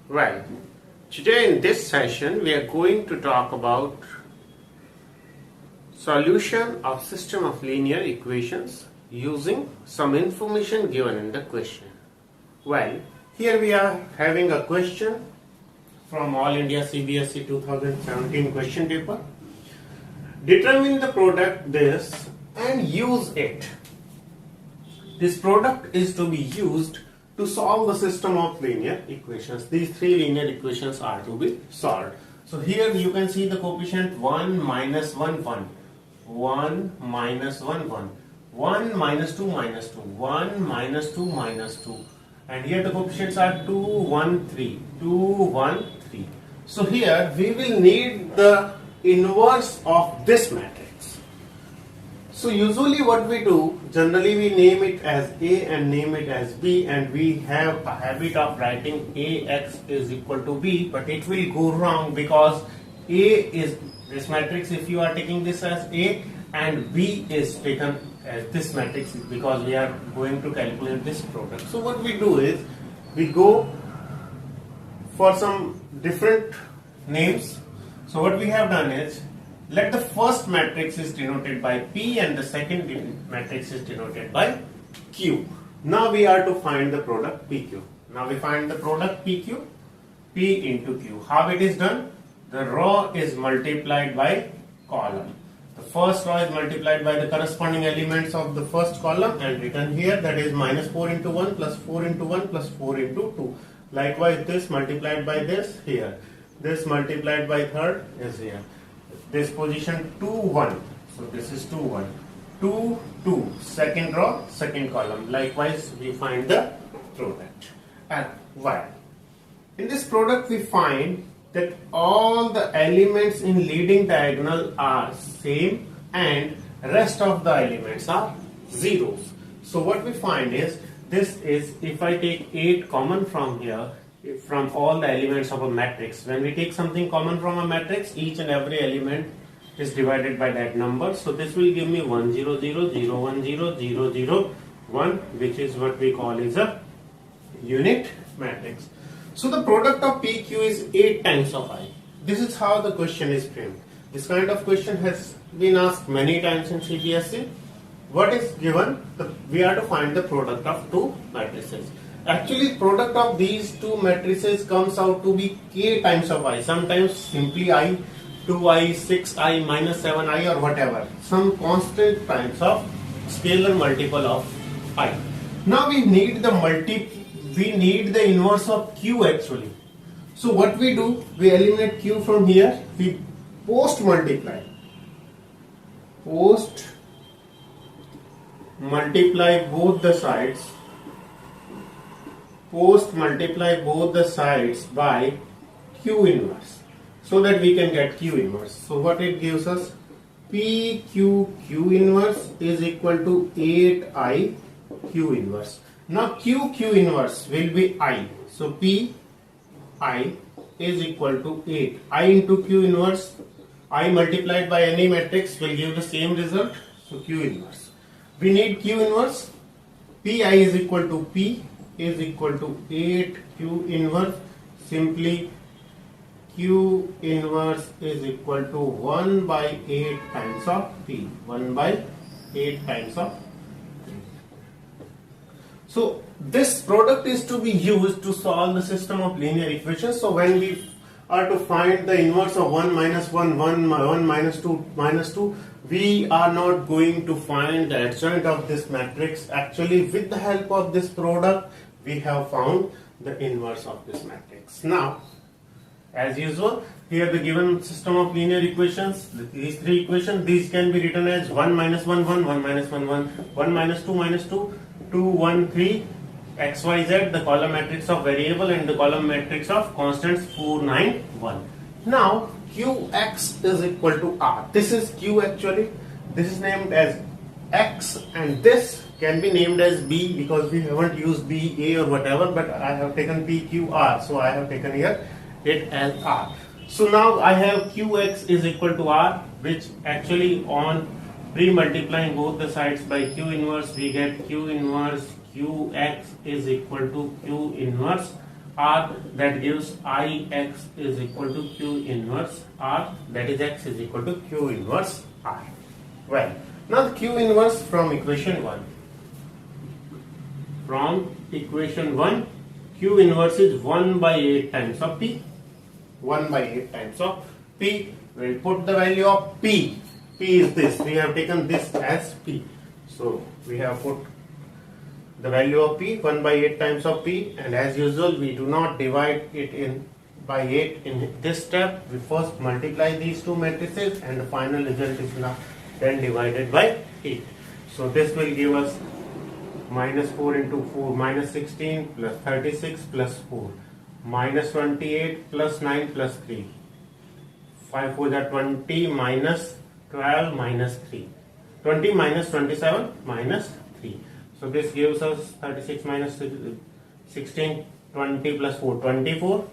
Well, today in this session we are going to talk about solution of system of linear equations using some information given in the question. Well, here we are having a question from All India CBSE 2017 question paper. Determine the product this and use it. This product is to be used to solve the system of linear equations. These three linear equations are to be solved. So here you can see the coefficient 1 minus 1 1, 1 minus 1 1, 1 minus 2 minus 2, 1 minus 2 minus 2, and here the coefficients are 2 1 3, 2 1 3. So here we will need the inverse of this matrix. So usually what we do, generally we name it as A and name it as B, and we have a habit of writing AX is equal to B, but it will go wrong because A is this matrix if you are taking this as A, and B is taken as this matrix because we are going to calculate this product. So what we do is we go for some different names. So what we have done is, let the first matrix is denoted by P and the second matrix is denoted by Q. Now we are to find the product PQ. Now we find the product PQ, P into Q. How it is done? The row is multiplied by column. The first row is multiplied by the corresponding elements of the first column and written here, that is minus 4 into 1 plus 4 into 1 plus 4 into 2. Likewise this multiplied by this here. This multiplied by third is here. This position 2 1, so this is 2 1, 2 2, second row, second column. Likewise we find the product. And why? In this product we find that all the elements in leading diagonal are same and rest of the elements are zeros. So what we find is, this is, if I take 8 common from here, from all the elements of a matrix, when we take something common from a matrix, each and every element is divided by that number. So this will give me 1 0 0 0 1 0 0 0 1, which is what we call is a unit matrix. So the product of PQ is 8 times of I. This is how the question is framed. This kind of question has been asked many times in CBSE. What is given? We are to find the product of two matrices. Actually, product of these two matrices comes out to be k times of I. Sometimes simply I, 2i, 6i, minus 7i, or whatever. Some constant times of scalar multiple of I. Now we need the inverse of q actually. So what we do? We eliminate q from here. We post multiply both the sides. Post multiply both the sides by q inverse, so that we can get q inverse. So what it gives us? PQ q inverse is equal to 8i q inverse. Now q inverse will be I. So P I is equal to 8. I into q inverse, I multiplied by any matrix will give the same result. So q inverse. We need q inverse. Pi is equal to P is equal to 8 q inverse. Simply q inverse is equal to 1 by 8 times of P. 1 by 8 times of P. So this product is to be used to solve the system of linear equations. So when we are to find the inverse of 1 minus 1, 1 minus 2 minus 2, we are not going to find the adjoint of this matrix. Actually, with the help of this product, we have found the inverse of this matrix. Now, as usual, here the given system of linear equations, these three equations, these can be written as 1 minus 1 1, 1 minus 1 1, 1 minus 2, 2 1 3, x y z, the column matrix of variable and the column matrix of constants 4 9 1. Now qx is equal to r. This is q actually. This is named as x and this can be named as b because we haven't used b, a or whatever, but I have taken p, q, r. So I have taken here it as r. So now I have qx is equal to r, which actually on pre-multiplying both the sides by q inverse, we get q inverse qx is equal to q inverse R, that gives Ix is equal to Q inverse R, that is X is equal to Q inverse R. Well, now Q inverse from equation 1. From equation 1, Q inverse is 1 by 8 times of P. 1 by 8 times of P. We'll put the value of P. P is this. We have taken this as P. So we have put the value of P, 1 by 8 times of P, and as usual we do not divide it in by 8 in this step. We first multiply these two matrices and the final result is now then divided by 8. So this will give us minus 4 into 4, minus 16 plus 36 plus 4, minus 28 plus 9 plus 3, 5 4 are 20 minus 12 minus 3, 20 minus 27 minus 3. So this gives us 36 minus 16, 20 plus 4, 24,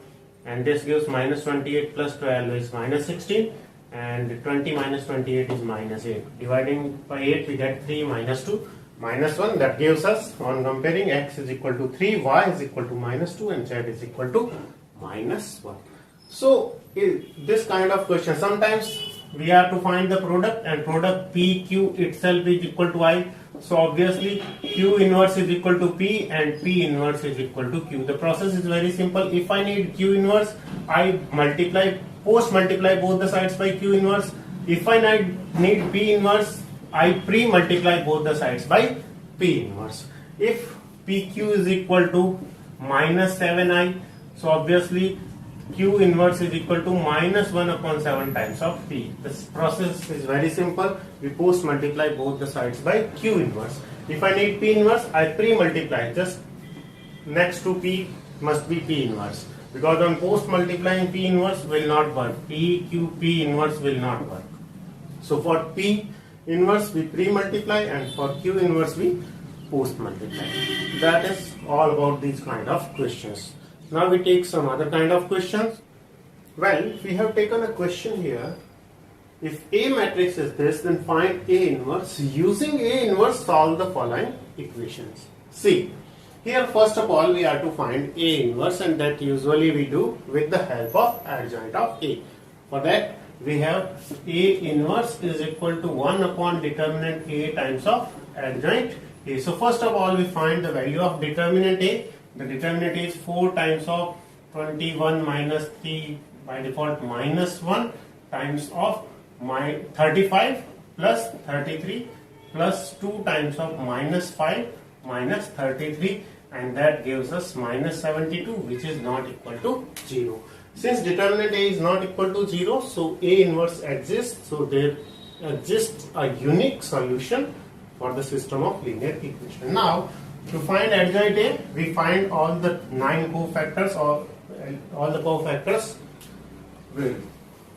and this gives minus 28 plus 12 is minus 16, and 20 minus 28 is minus 8. Dividing by 8 we get 3 minus 2 minus 1. That gives us, on comparing, x is equal to 3, y is equal to minus 2, and z is equal to minus 1. So this kind of question, sometimes we have to find the product, and product PQ itself is equal to I. So obviously Q inverse is equal to P and P inverse is equal to Q. The process is very simple. If I need Q inverse, I post multiply both the sides by Q inverse. If I need P inverse, I pre-multiply both the sides by P inverse. If PQ is equal to minus 7I, so obviously Q inverse is equal to minus 1 upon 7 times of P. This process is very simple. We post multiply both the sides by Q inverse. If I need P inverse, I pre-multiply. Just next to P must be P inverse. Because on post multiplying, P inverse will not work. P inverse will not work. So for P inverse we pre-multiply, and for Q inverse we post multiply. That is all about these kind of questions. Now we take some other kind of questions. Well, we have taken a question here. If A matrix is this, then find A inverse. Using A inverse, solve the following equations. See, here first of all we are to find A inverse, and that usually we do with the help of adjoint of A. For that we have A inverse is equal to 1 upon determinant A times of adjoint A. So first of all we find the value of determinant A. The determinant is 4 times of 21 minus 3 by default minus 1 times of 35 plus 33 plus 2 times of minus 5 minus 33, and that gives us minus 72, which is not equal to 0. Since determinant A is not equal to 0, so A inverse exists. So there exists a unique solution for the system of linear equation. Now to find adjoint A, we find all the 9 cofactors, or all the cofactors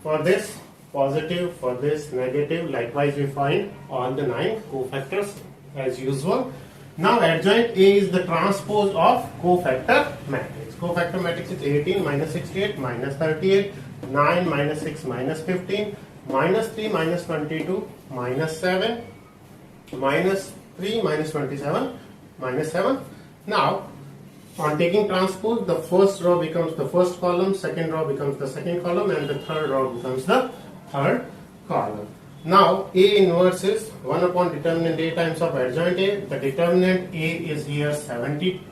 for this positive, for this negative. Likewise we find all the 9 cofactors as usual. Now adjoint A is the transpose of cofactor matrix. Cofactor matrix is 18 minus 68 minus 38, 9 minus 6 minus 15, minus 3 minus 22 minus 7, minus 3 minus 27 minus 7. Now on taking transpose, the first row becomes the first column, second row becomes the second column, and the third row becomes the third column. Now A inverse is 1 upon determinant A times of adjoint A. The determinant A is here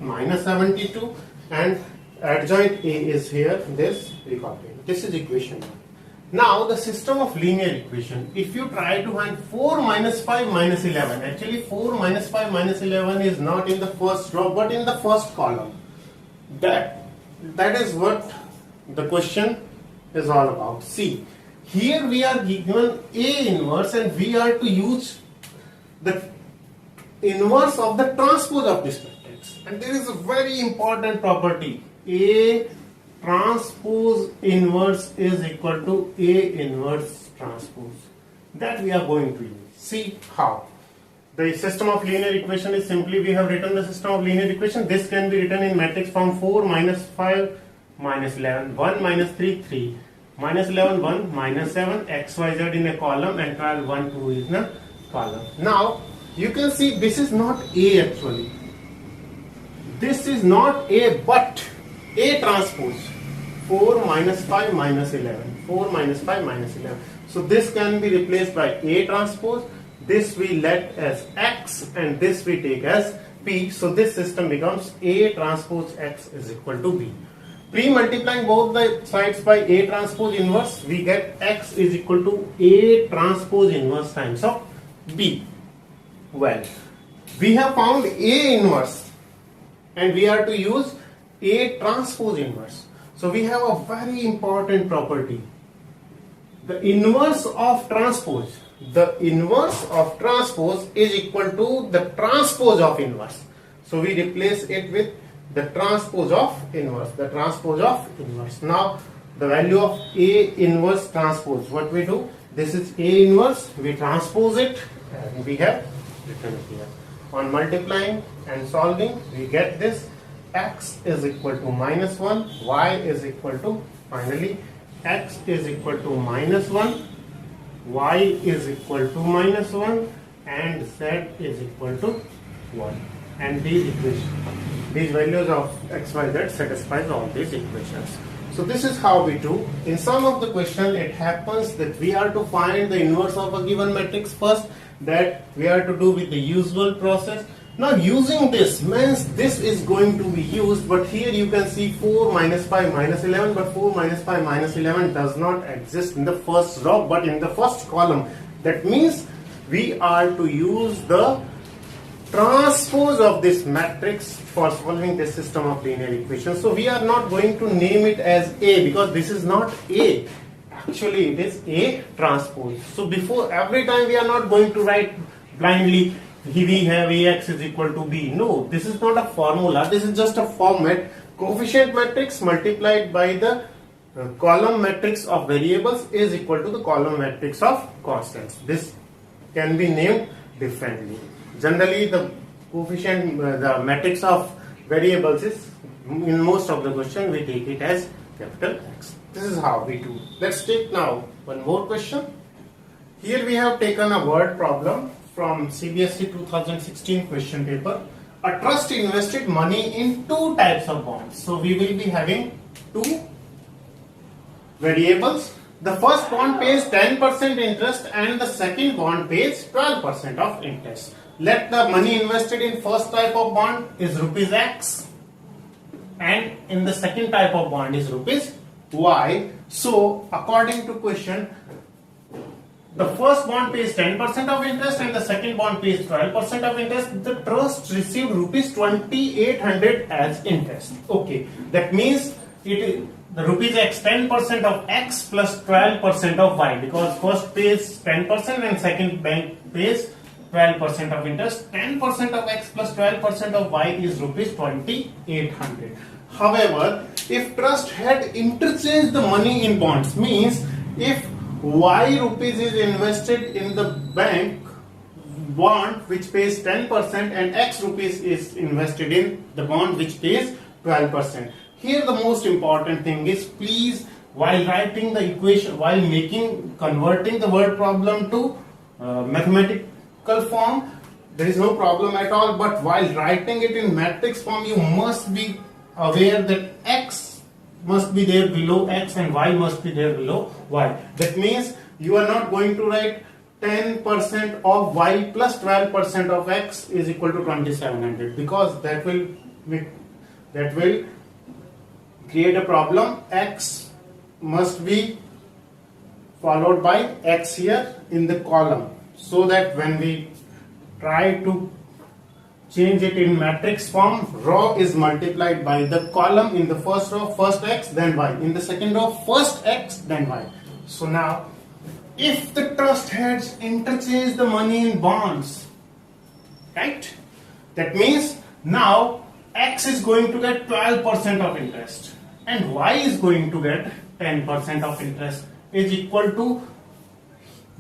minus 72, and adjoint A is here this. This is equation 1. Now the system of linear equation, if you try to find 4 minus 5 minus 11, actually 4 minus 5 minus 11 is not in the first row but in the first column. That is what the question is all about. See, here we are given A inverse, and we are to use the inverse of the transpose of this matrix. And there is a very important property. A transpose inverse is equal to A inverse transpose. That we are going to use. See how. The system of linear equation is simply, we have written the system of linear equation. This can be written in matrix form: 4 minus 5 minus 11, 1 minus 3, 3, minus 11, 1, minus 7, x, y, z in a column, and 12, 1, 2 is in a column. Now you can see this is not A actually. This is not A, but A transpose 4 minus 5 minus 11. 4 minus 5 minus 11. So this can be replaced by A transpose. This we let as X and this we take as P. So this system becomes A transpose X is equal to B. Pre-multiplying both the sides by A transpose inverse, we get X is equal to A transpose inverse times of B. Well, we have found A inverse and we are to use A transpose inverse. So we have a very important property. The inverse of transpose. The inverse of transpose is equal to the transpose of inverse. So we replace it with the transpose of inverse. The transpose of inverse. Now the value of A inverse transpose. What we do? This is A inverse. We transpose it and we have written here. On multiplying and solving, we get this. X is equal to minus 1. Y is equal to, finally, X is equal to minus 1. Y is equal to minus 1 and Z is equal to 1. And these equations, these values of X, Y, Z satisfies all these equations. So this is how we do. In some of the question it happens that we are to find the inverse of a given matrix first. That we are to do with the usual process. Now using this means this is going to be used, but here you can see 4 minus 5 minus 11, but 4 minus 5 minus 11 does not exist in the first row but in the first column. That means we are to use the transpose of this matrix for solving this system of linear equations. So we are not going to name it as A because this is not A. Actually it is A transpose. So before every time we are not going to write blindly we have AX is equal to B. No, this is not a formula. This is just a format. Coefficient matrix multiplied by the column matrix of variables is equal to the column matrix of constants. This can be named differently. Generally the coefficient, the matrix of variables is, in most of the question we take it as capital X. This is how we do. Let's take now one more question. Here we have taken a word problem from CBSE 2016 question paper. A trust invested money in two types of bonds. So we will be having two variables. The first bond pays 10% interest and the second bond pays 12% of interest. Let the money invested in first type of bond is rupees X and in the second type of bond is rupees Y. So according to question, the first bond pays 10% of interest and the second bond pays 12% of interest. The trust received rupees 2800 as interest. Okay, that means it is the rupees X 10% of X plus 12% of Y, because first pays 10% and second bank pays 12% of interest. 10% of X plus 12% of Y is rupees 2800. However, if trust had interchanged the money in bonds, means if Y rupees is invested in the bank bond which pays 10% and X rupees is invested in the bond which pays 12%. Here the most important thing is, please, while writing the equation, while converting the word problem to mathematical form, there is no problem at all, but while writing it in matrix form, you must be aware that X must be there below X and Y must be there below Y. That means you are not going to write 10% of Y plus 12% of X is equal to 2700, because that will create a problem. X must be followed by X here in the column, so that when we try to change it in matrix form, row is multiplied by the column. In the first row, first X, then Y. In the second row, first X, then Y. So now, if the trust has interchanged the money in bonds, right? That means now X is going to get 12% of interest and Y is going to get 10% of interest, is equal to,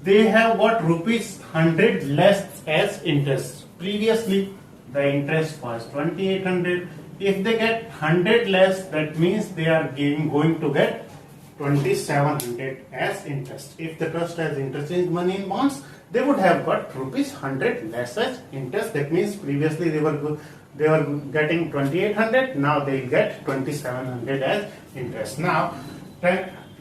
they have got rupees 100 less as interest. Previously the interest was 2800. If they get 100 less, that means they are going to get 2700 as interest. If the trust has interchanged money in bonds, they would have got rupees 100 less as interest. That means previously they were they were getting 2800, now they'll get 2700 as interest. Now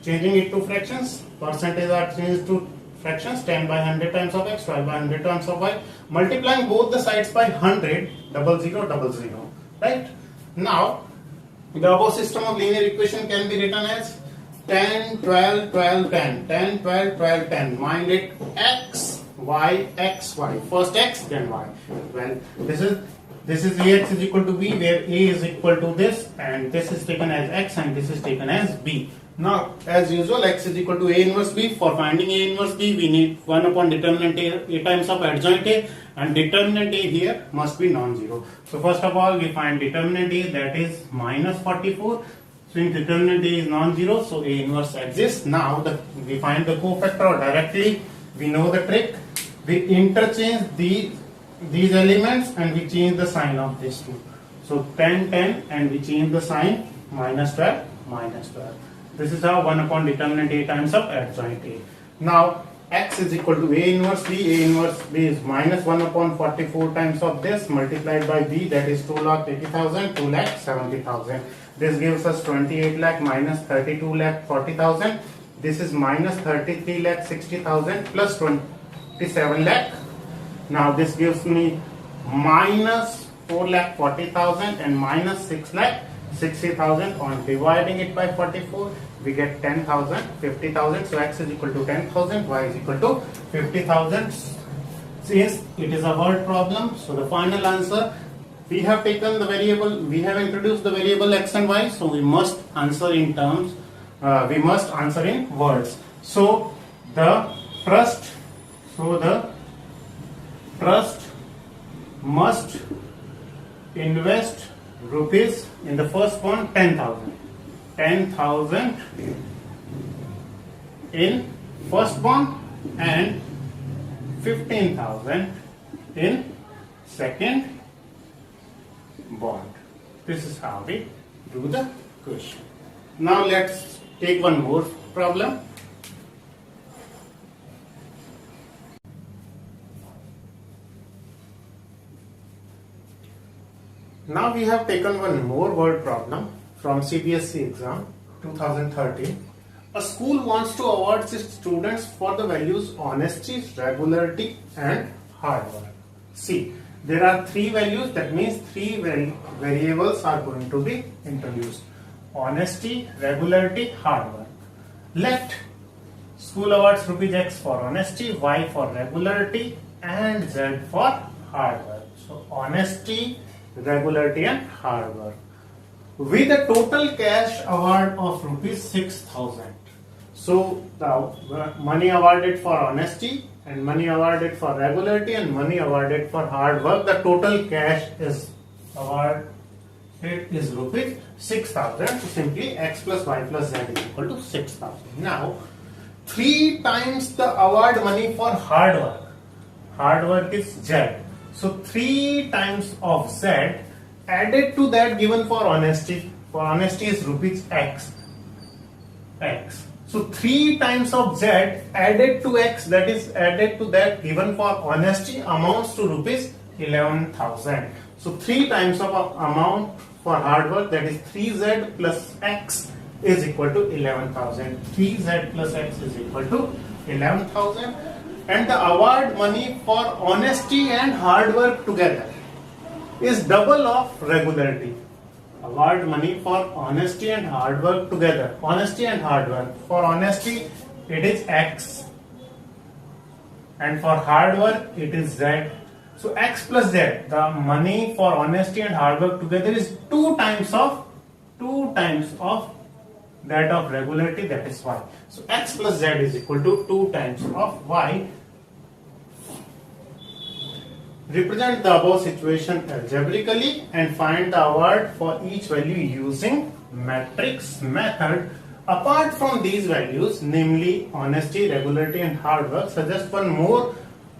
changing it to fractions, percentage are changed to fractions, 10 by 100 times of x, 12 by 100 times of y, multiplying both the sides by 100, 0000, right? Now the above system of linear equation can be written as 10, 12, 12, 10, 10, 12, 12, 10, mind it, x, y, x, y, first x, then y. Well, this is Ax is equal to b, where a is equal to this, and this is taken as x and this is taken as b. Now, as usual, x is equal to a inverse b. For finding a inverse b, we need 1 upon determinant a times of adjoint a, and determinant a here must be non-zero. So first of all, we find determinant a, that is minus 44. Since determinant a is non-zero, so a inverse exists. Now we find the cofactor directly. We know the trick. We interchange these elements and we change the sign of these two. So 10, 10, and we change the sign, minus 12, minus 12. This is how 1 upon determinant a times of adjoint a. Now x is equal to a inverse b. A inverse b is minus 1 upon 44 times of this multiplied by b, that is 2,80,000, 2,70,000. This gives us 28 lakh minus 32 lakh 40,000. This is minus 33 lakh 60,000 plus 27 lakh. Now this gives me minus 4 lakh 40,000 and minus 6 lakh 60,000. On dividing it by 44, we get 10,000, 50,000. So x is equal to 10,000, y is equal to 50,000. Since it is a word problem, so the final answer, we have taken the variable, we have introduced the variable x and y, so we must answer in terms, we must answer in words. So the trust must invest rupees in the first one 10,000. 10,000 in first bond and 15,000 in second bond. This is how we do the question. Now let's take one more problem. Now we have taken one more word problem from CBSE exam 2013. A school wants to award its students for the values honesty, regularity and hard work. See, there are three values, that means three variables are going to be introduced. Honesty, regularity, hard work. Let school awards rupees x for honesty, y for regularity and z for hard work. So honesty, regularity and hard work, with a total cash award of rupees 6,000. So the money awarded for honesty and money awarded for regularity and money awarded for hard work, the total cash is awarded is rupees 6,000. So simply x plus y plus z is equal to 6,000. Now 3 times the award money for hard work. Hard work is z. So 3 times of z added to that given for honesty. For honesty is rupees x. So 3 times of z added to x, that is added to that given for honesty, amounts to rupees 11,000. So 3 times of amount for hard work, that is 3z plus x is equal to 11,000. 3z plus x is equal to 11,000. And the award money for honesty and hard work together is double of regularity. Award money for honesty and hard work together. Honesty and hard work. For honesty, it is x. And for hard work, it is z. So x plus z, the money for honesty and hard work together is 2 times of that of regularity, that is y. So x plus z is equal to 2 times of y. Represent the above situation algebraically and find the award for each value using matrix method. Apart from these values, namely honesty, regularity and hard work, suggest one more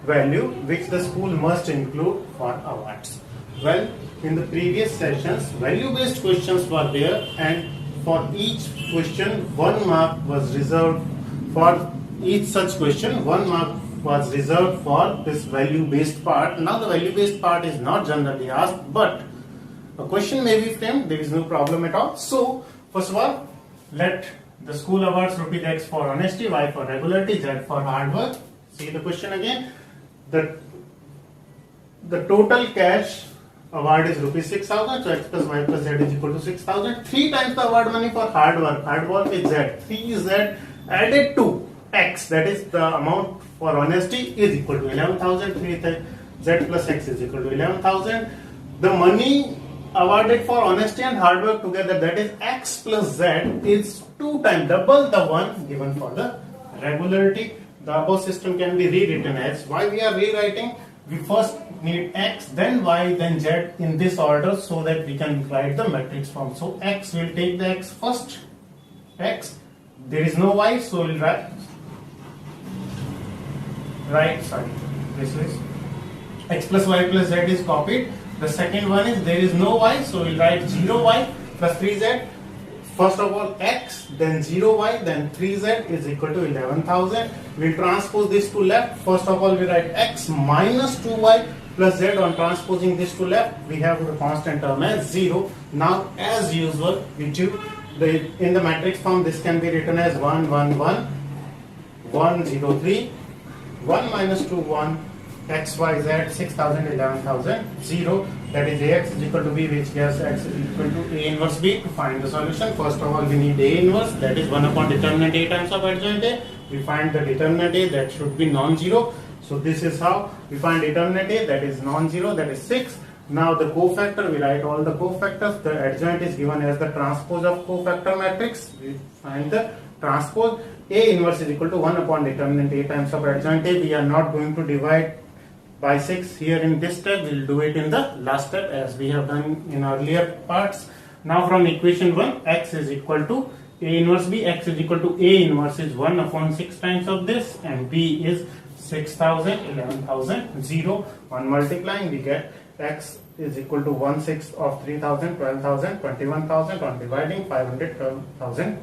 value which the school must include for awards. Well, in the previous sessions, value-based questions were there, and for each question, 1 mark was reserved for each such question. 1 mark was reserved for this value-based part. Now the value-based part is not generally asked, but a question may be framed. There is no problem at all. So first of all, let the school awards rupees X for honesty, Y for regularity, Z for hard work. See the question again. The total cash award is rupees 6,000. So X plus Y plus Z is equal to 6,000. 3 times the award money for hard work. Hard work is Z. 3Z added to X, that is the amount for honesty, is equal to 11,000. 3Z plus X is equal to 11,000. The money awarded for honesty and hard work together, that is X plus Z, is 2 times double the one given for the regularity. The above system can be rewritten as, why we are rewriting? We first need X, then Y, then Z in this order so that we can write the matrix form. So X, will take the X first. X, there is no Y, so we'll this is X plus Y plus Z is copied. The second one is there is no Y, so we'll write 0Y plus 3Z. First of all X, then 0Y, then 3Z is equal to 11,000. We'll transpose this to left. First of all we write X minus 2Y plus Z. On transposing this to left, we have the constant term as 0. Now as usual, we do in the matrix form, this can be written as 1, 1, 1, 1, 0, 3, 1 minus 2, 1, X, Y, Z, 6,000, 11,000, 0. That is Ax is equal to B, which gives X is equal to A inverse B. To find the solution, first of all we need A inverse, that is 1 upon determinant A times of adjoint A. We find the determinant A, that should be non-zero. So this is how we find determinant A, that is non-zero, that is 6. Now the cofactor, we write all the cofactors. The adjoint is given as the transpose of cofactor matrix. We find the transpose. A inverse is equal to 1 upon determinant A times of adjoint A. We are not going to divide by 6 here in this step. We will do it in the last step as we have done in earlier parts. Now from equation 1, X is equal to A inverse B. X is equal to A inverse is 1 upon 6 times of this, and B is 6,000, 11,000, 0. On multiplying we get X is equal to 1/6 of 3,000, 12,000, 21,000. On dividing 500, 12,000,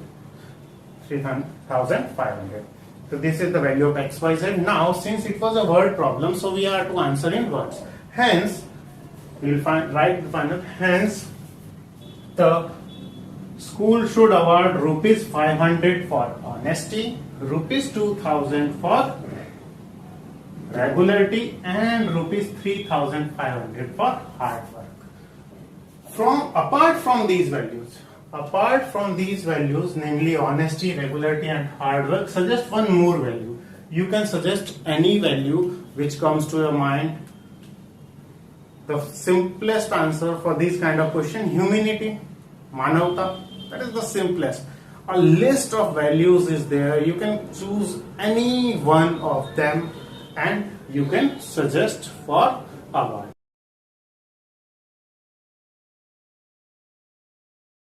3,500. So this is the value of X, Y, Z. Now since it was a word problem, so we are to answer in words. Hence, we will write the final. Hence, the school should award rupees 500 for honesty, rupees 2,000 for regularity, and rupees 3,500 for hard work. Apart from these values, namely honesty, regularity, and hard work, suggest one more value. You can suggest any value which comes to your mind. The simplest answer for this kind of question, humanity, manavta, that is the simplest. A list of values is there. You can choose any one of them and you can suggest for award.